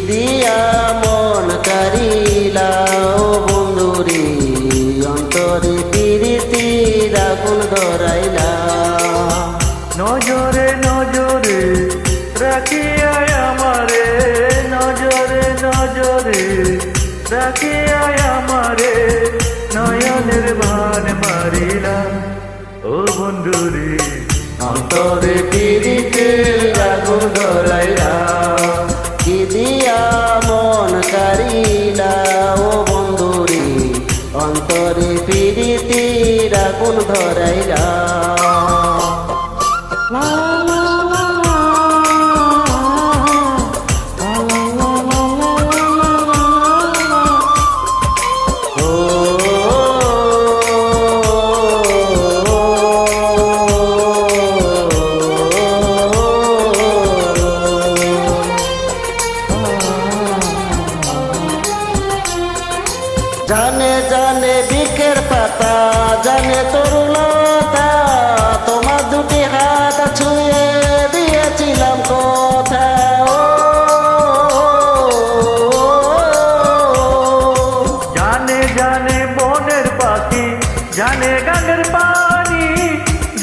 দিয়া মন কারিলা ও বন্ধুরে অন্তরে প্রীতির আগুন ধরাইলা। নজরে নজরে রাখিয়া আমারে, নজরে নজরে রাখিয়া আমারে, নয়নের ভান মারিলা ও বন্ধুরে অন্তরে প্রীতির আগুন ধরাইলা। কি দিয়া মন কারিলা ও বন্ধুরে অন্তরে প্রীতির আগুন ধরাইলা। জানে জানে বৃক্ষের পাতা, জানে তরুলতা, তোমার দুটি হাত ছুঁয়ে দিয়েছিলাম কথা। জানে জানে বনের পাখি, জানে গানের পানি,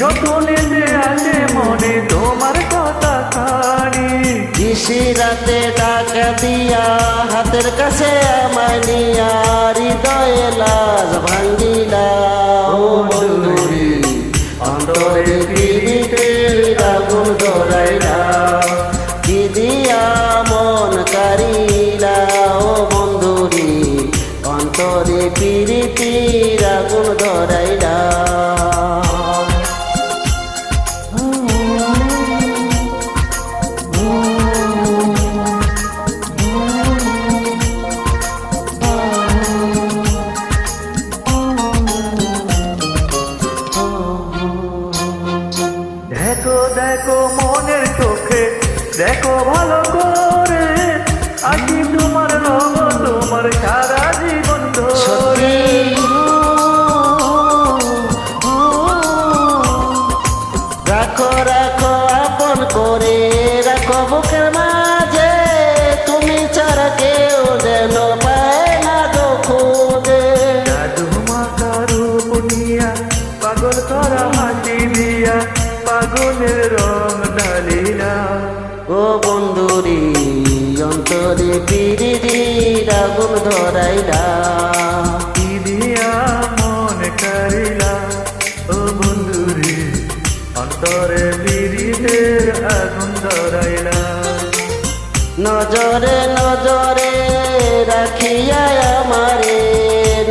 যতনে যে আছে মনে তোমার কথা খানি। নিশি রাতে ডাকা দিয়া হাতের কাছে আমায় নিয়া হৃদয়ে লাজ ভাঙ্গিলা ও বন্ধুরে অন্তরে প্রীতির আগুন ধরাইলা। কি দিয়া মন কারিলা ও বন্ধুরে অন্তরে প্রীতির আগুন ধরাইলা। দেখো দেখো মনের চোখে দেখো ভালো করে, আছি তোমার রঙ তোমার সারা জীবন ধরে। রাখো রাখো আপন করে, রাখো বুকের মাঝে, তুমি ছাড়া কেউ যেন পায় না গো খুঁজে। জাদু মাখা রূপ নিয়া পাগল করা হাসি দিয়া, পাগলের রং ঢালিলা ও বন্ধুরে অন্তরে প্রীতির আগুন ধরাইলা। কি দিয়া মন কারিলা ও বন্ধুরে অন্তরে বিরিতের আগুন ধরাইলা। নজরে নজরে রাখিয়া আমারে,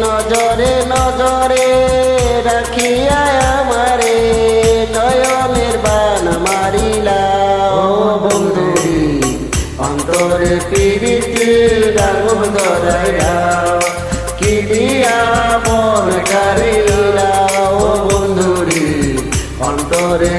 নজরে নজরে রাখিয়া আমারে, নয়নের বান মারিলা ও বন্ধুরে অন্তরে প্রীতির আগুন ধরাইলা। কি দিয়া মন কারিলা ও বন্ধুরে অন্তরে